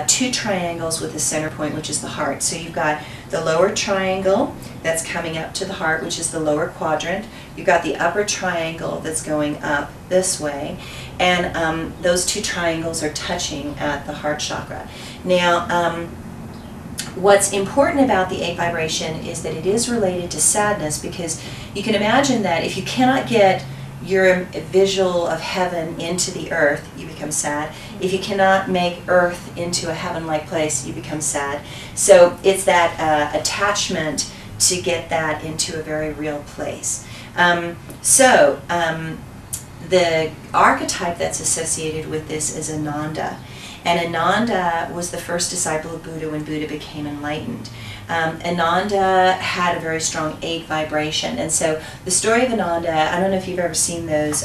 two triangles with a center point, which is the heart. So you've got the lower triangle that's coming up to the heart, which is the lower quadrant. You've got the upper triangle that's going up this way, and those two triangles are touching at the heart chakra. Now, what's important about the 8 vibration is that it is related to sadness, because you can imagine that if you cannot get your visual of heaven into the earth, you become sad. If you cannot make earth into a heaven-like place, you become sad. So it's that attachment to get that into a very real place. The archetype that's associated with this is Ananda. And Ananda was the first disciple of Buddha when Buddha became enlightened. Ananda had a very strong 8 vibration. And so the story of Ananda, I don't know if you've ever seen those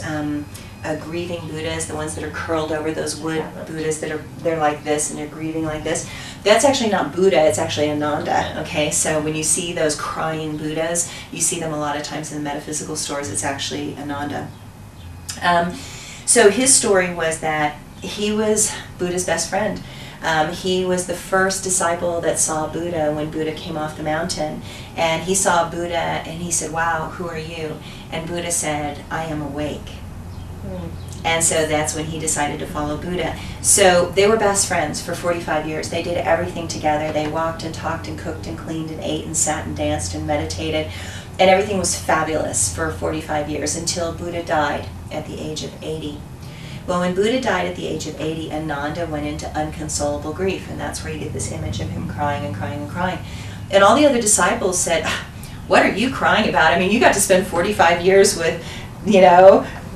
grieving Buddhas, the ones that are curled over, those wood Buddhas that they're like this and they're grieving like this. That's actually not Buddha, it's actually Ananda, okay? So when you see those crying Buddhas, you see them a lot of times in the metaphysical stores, it's actually Ananda. So his story was that he was Buddha's best friend. He was the first disciple that saw Buddha when Buddha came off the mountain. And he saw Buddha and he said, "Wow, who are you?" And Buddha said, "I am awake." And so that's when he decided to follow Buddha. So they were best friends for 45 years. They did everything together. They walked and talked and cooked and cleaned and ate and sat and danced and meditated. And everything was fabulous for 45 years until Buddha died at the age of 80. Well, when Buddha died at the age of 80, Ananda went into unconsolable grief, and that's where you get this image of him crying and crying and crying. And all the other disciples said, "What are you crying about? I mean, you got to spend 45 years with,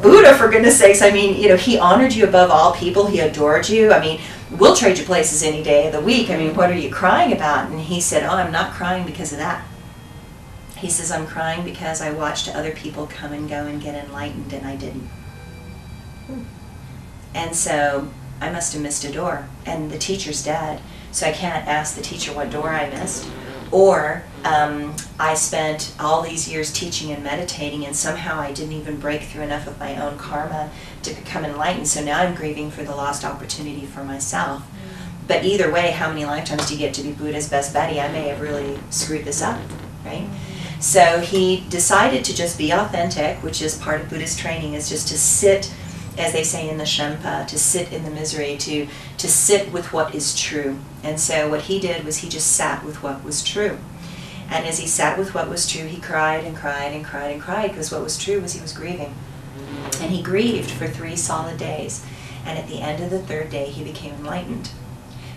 Buddha, for goodness sakes. I mean, he honored you above all people. He adored you. I mean, we'll trade you places any day of the week. I mean, what are you crying about?" And he said, "Oh, I'm not crying because of that." He says, "I'm crying because I watched other people come and go and get enlightened, and I didn't. And so I must have missed a door, and the teacher's dead, so I can't ask the teacher what door I missed. Or I spent all these years teaching and meditating, and somehow I didn't even break through enough of my own karma to become enlightened, so now I'm grieving for the lost opportunity for myself." But either way, how many lifetimes do you get to be Buddha's best buddy? I may have really screwed this up, right? So he decided to just be authentic, which is part of Buddhist training, is just to sit, as they say in the Shempa, to sit in the misery, to sit with what is true. And so what he did was he just sat with what was true. And as he sat with what was true, he cried and cried and cried and cried, because what was true was he was grieving. And he grieved for 3 solid days. And at the end of the 3rd day, he became enlightened.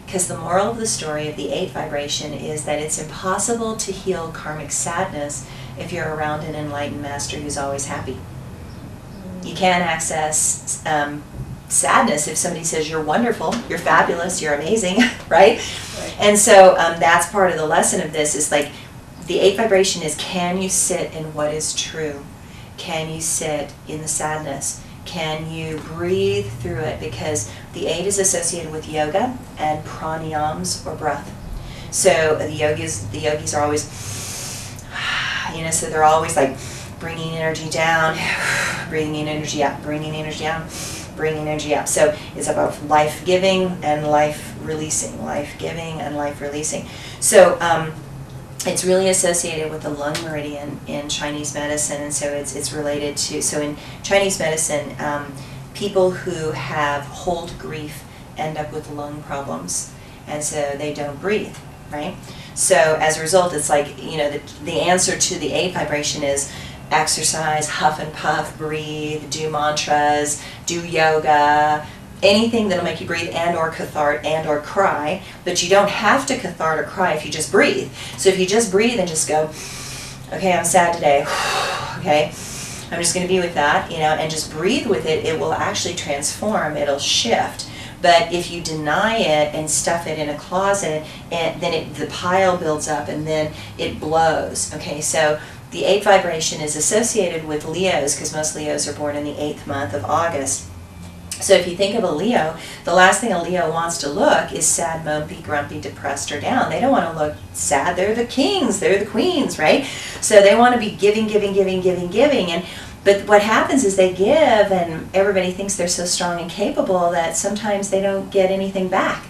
Because the moral of the story of the 8 vibration is that it's impossible to heal karmic sadness if you're around an enlightened master who's always happy. You can't access sadness if somebody says you're wonderful, you're fabulous, you're amazing, right? And so that's part of the lesson of this, is like the 8 vibration is, can you sit in what is true? Can you sit in the sadness? Can you breathe through it? Because the 8 is associated with yoga and pranayams, or breath. So the yogis are always, so they're always like bringing energy down, bringing energy up, bringing energy down, bringing energy up. So it's about life giving and life releasing, life giving and life releasing. So it's really associated with the lung meridian in Chinese medicine, and so it's related to, so in Chinese medicine, people who hold grief end up with lung problems, and so they don't breathe, right? So as a result, it's like, the answer to the 8 vibration is exercise, huff and puff, breathe, do mantras, do yoga, anything that'll make you breathe and or cathart and or cry. But you don't have to cathart or cry if you just breathe. So if you just breathe and just go, okay, I'm sad today, okay, I'm just going to be with that, and just breathe with it, it will actually transform, it'll shift. But if you deny it and stuff it in a closet, and then the pile builds up and then it blows. Okay, so the 8 vibration is associated with Leos, because most Leos are born in the 8th month of August. So if you think of a Leo, the last thing a Leo wants to look is sad, mopey, grumpy, depressed, or down. They don't want to look sad. They're the kings. They're the queens, right? So they want to be giving, giving, giving, giving, giving. But what happens is they give, and everybody thinks they're so strong and capable that sometimes they don't get anything back.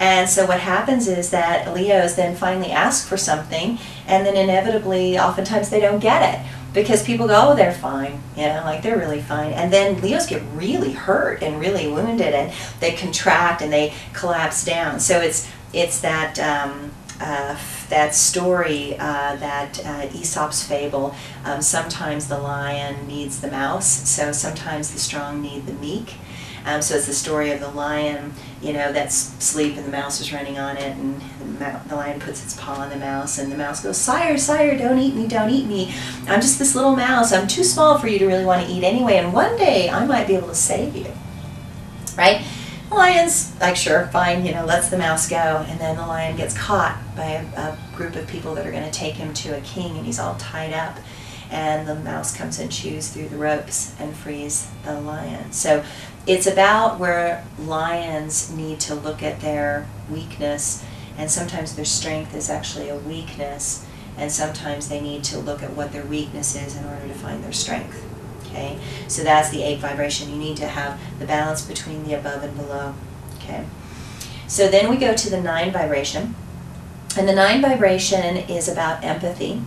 And so what happens is that Leos then finally ask for something, and then inevitably, oftentimes they don't get it. Because people go, oh, they're fine, you know, like they're really fine. And then Leos get really hurt and really wounded, and they contract and they collapse down. So it's that that story, that Aesop's fable. Sometimes the lion needs the mouse, so sometimes the strong need the meek. So it's the story of the lion, you know, that's asleep and the mouse is running on it, and the lion puts its paw on the mouse, and the mouse goes, "Sire, sire, don't eat me, don't eat me. I'm just this little mouse. I'm too small for you to really want to eat anyway, and one day I might be able to save you." Right? The lion's like, sure, fine, you know, lets the mouse go, and then the lion gets caught by a group of people that are going to take him to a king, and he's all tied up. And the mouse comes and chews through the ropes and frees the lion. So it's about where lions need to look at their weakness, and sometimes their strength is actually a weakness, and sometimes they need to look at what their weakness is in order to find their strength. Okay, so that's the 8 vibration. You need to have the balance between the above and below. Okay, so then we go to the 9 vibration, and the 9 vibration is about empathy.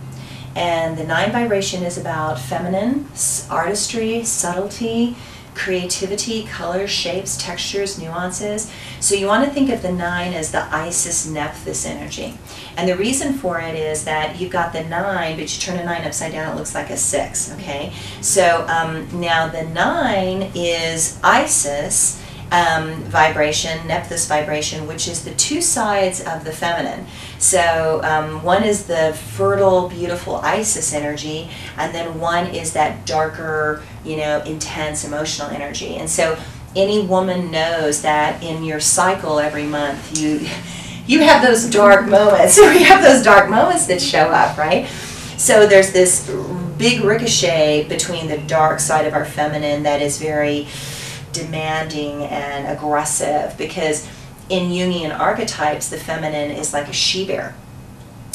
And the 9 vibration is about feminine, artistry, subtlety, creativity, colors, shapes, textures, nuances. So you want to think of the 9 as the Isis Nephthys energy. And the reason for it is that you've got the 9, but you turn a 9 upside down, it looks like a 6, okay? So now the 9 is Isis vibration, Nephthys vibration, which is the 2 sides of the feminine. So one is the fertile, beautiful Isis energy, and then one is that darker, you know, intense emotional energy. And so any woman knows that in your cycle every month you have those dark moments. So we have those dark moments that show up, right? So there's this big ricochet between the dark side of our feminine that is very demanding and aggressive, because in Jungian archetypes, the feminine is like a she-bear.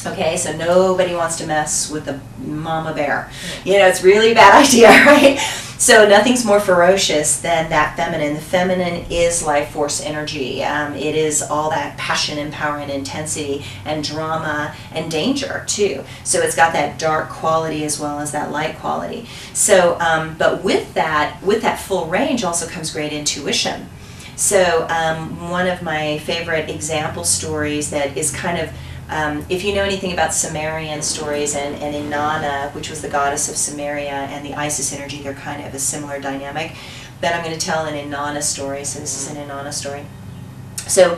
Okay, so nobody wants to mess with the mama bear. You know, it's really a bad idea, right? So nothing's more ferocious than that feminine. The feminine is life force energy. It is all that passion and power and intensity and drama and danger too. So it's got that dark quality as well as that light quality. So, but with that full range also comes great intuition. So one of my favorite example stories that is kind of, if you know anything about Sumerian stories and Inanna, which was the goddess of Sumeria, and the Isis energy, they're kind of a similar dynamic. But I'm going to tell an Inanna story, so this is an Inanna story. So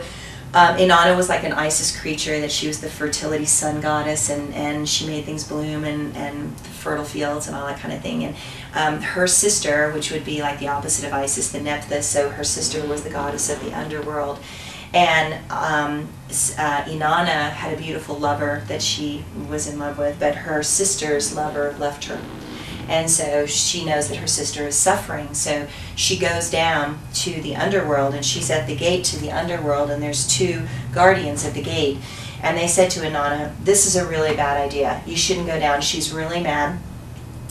Inanna was like an Isis creature, that she was the fertility sun goddess, and she made things bloom and fertile fields and all that kind of thing. And her sister, which would be like the opposite of Isis, the Nephthys, so her sister was the goddess of the underworld. And Inanna had a beautiful lover that she was in love with, but her sister's lover left her. And so she knows that her sister is suffering. So she goes down to the underworld, and she's at the gate to the underworld, and there's 2 guardians at the gate. And they said to Inanna, "This is a really bad idea. You shouldn't go down. She's really mad,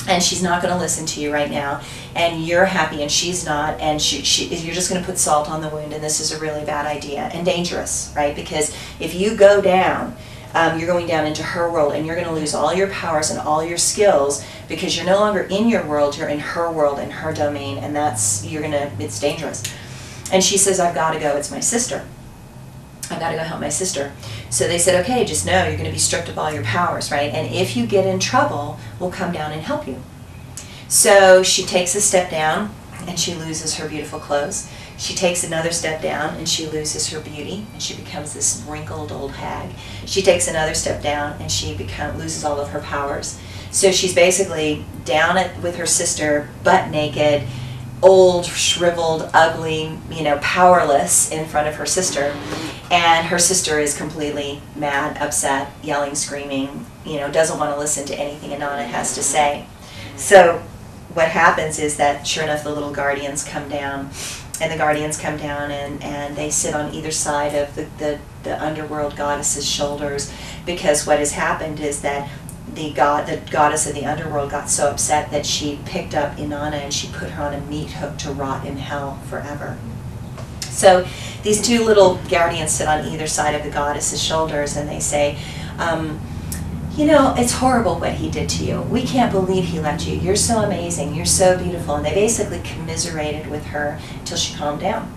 and she's not going to listen to you right now, and you're happy and she's not, and you're just going to put salt on the wound, and this is a really bad idea and dangerous, right? Because if you go down, you're going down into her world, and you're going to lose all your powers and all your skills, because you're no longer in your world, you're in her world, in her domain, and it's dangerous." And she says, "I've got to go, it's my sister. I've got to go help my sister." So they said, "Okay, just know you're going to be stripped of all your powers, right? And if you get in trouble, we'll come down and help you." So she takes a step down, and she loses her beautiful clothes. She takes another step down, and she loses her beauty, and she becomes this wrinkled old hag. She takes another step down, and she loses all of her powers. So she's basically down with her sister, butt naked, old, shriveled, ugly, you know, powerless in front of her sister. And her sister is completely mad, upset, yelling, screaming, you know, doesn't want to listen to anything Inanna has to say. So what happens is that, sure enough, the little guardians come down, and the guardians come down, and they sit on either side of the underworld goddess's shoulders, because what has happened is that the goddess of the underworld got so upset that she picked up Inanna and she put her on a meat hook to rot in hell forever. So these two little guardians sit on either side of the goddess's shoulders, and they say, you know, it's horrible what he did to you. We can't believe he left you. You're so amazing. You're so beautiful. And they basically commiserated with her till she calmed down.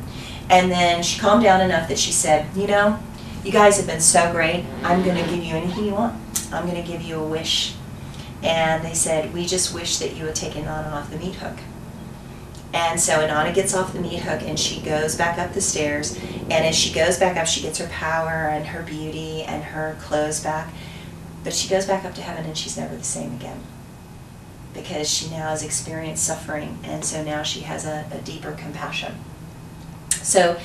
And then she calmed down enough that she said, you know, you guys have been so great. I'm going to give you anything you want. I'm going to give you a wish. And they said, we just wish that you would take Inanna off the meat hook. And so Inanna gets off the meat hook and she goes back up the stairs. And as she goes back up, she gets her power and her beauty and her clothes back. But she goes back up to heaven and she's never the same again. Because she now has experienced suffering, and so now she has a deeper compassion. So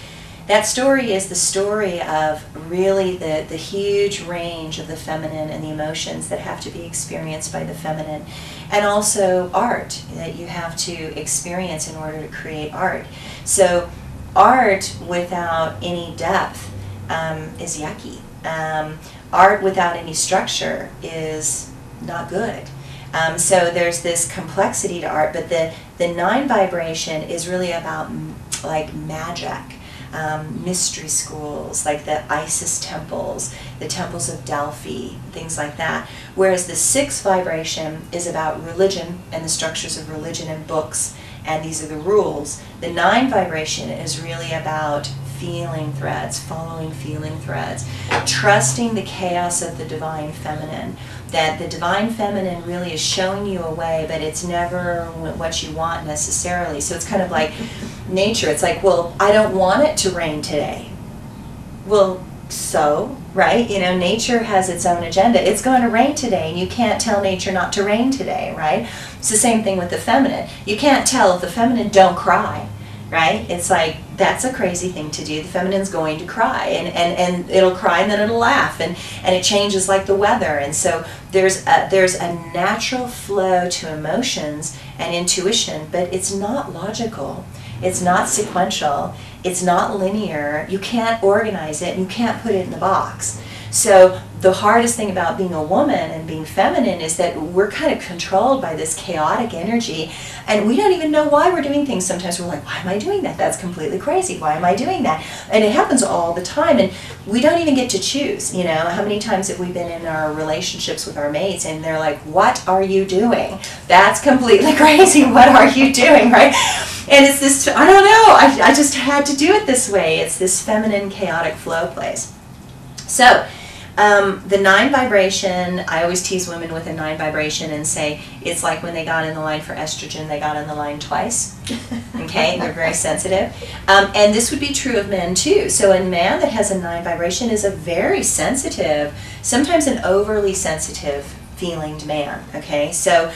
that story is the story of really the huge range of the feminine and the emotions that have to be experienced by the feminine. And also art that you have to experience in order to create art. So art without any depth is yucky. Art without any structure is not good. So there's this complexity to art, but the 9 vibration is really about like magic, mystery schools, like the Isis temples, the temples of Delphi, things like that. Whereas the 6 vibration is about religion and the structures of religion and books, and these are the rules. The 9 vibration is really about feeling threads, following feeling threads, trusting the chaos of the divine feminine, that the divine feminine really is showing you a way, but it's never what you want necessarily. So it's kind of like nature. It's like, well, I don't want it to rain today. Well, so, right? You know, nature has its own agenda. It's going to rain today, and you can't tell nature not to rain today, right? It's the same thing with the feminine. You can't tell if the feminine don't cry, right? It's like, that's a crazy thing to do. The feminine's going to cry, and it'll cry and then it'll laugh, and it changes like the weather. And so there's a natural flow to emotions and intuition, but it's not logical. It's not sequential. It's not linear. You can't organize it, and you can't put it in the box. So the hardest thing about being a woman and being feminine is that we're kind of controlled by this chaotic energy, and we don't even know why we're doing things. Sometimes we're like, why am I doing that? That's completely crazy. Why am I doing that? And it happens all the time, and we don't even get to choose. You know, how many times have we been in our relationships with our mates and they're like, what are you doing? That's completely crazy. What are you doing, right? And it's this, I don't know, I just had to do it this way. It's this feminine chaotic flow place. So the 9 vibration, I always tease women with a 9 vibration and say it's like when they got in the line for estrogen, they got in the line twice. Okay, they're very sensitive. And this would be true of men too. So a man that has a 9 vibration is a very sensitive, sometimes an overly sensitive feelinged man. Okay, so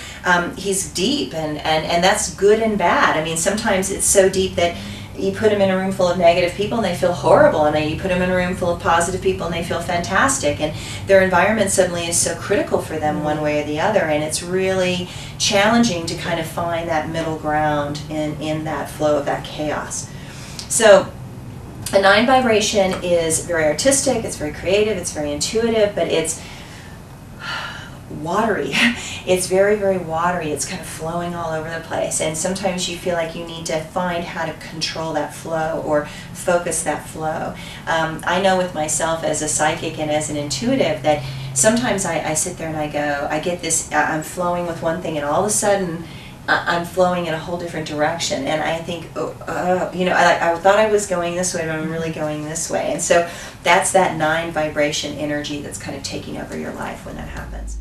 he's deep, and that's good and bad. I mean, sometimes it's so deep that you put them in a room full of negative people and they feel horrible, and then you put them in a room full of positive people and they feel fantastic, and their environment suddenly is so critical for them one way or the other, and it's really challenging to kind of find that middle ground in that flow of that chaos. So a 9 vibration is very artistic, it's very creative, it's very intuitive, but it's watery. It's very, very watery. It's kind of flowing all over the place, and sometimes you feel like you need to find how to control that flow or focus that flow. I know with myself as a psychic and as an intuitive that sometimes I sit there and I go, I get this, I'm flowing with one thing, and all of a sudden I'm flowing in a whole different direction, and I think, you know, I thought I was going this way, but I'm really going this way. And so that's that 9 vibration energy that's kind of taking over your life when that happens.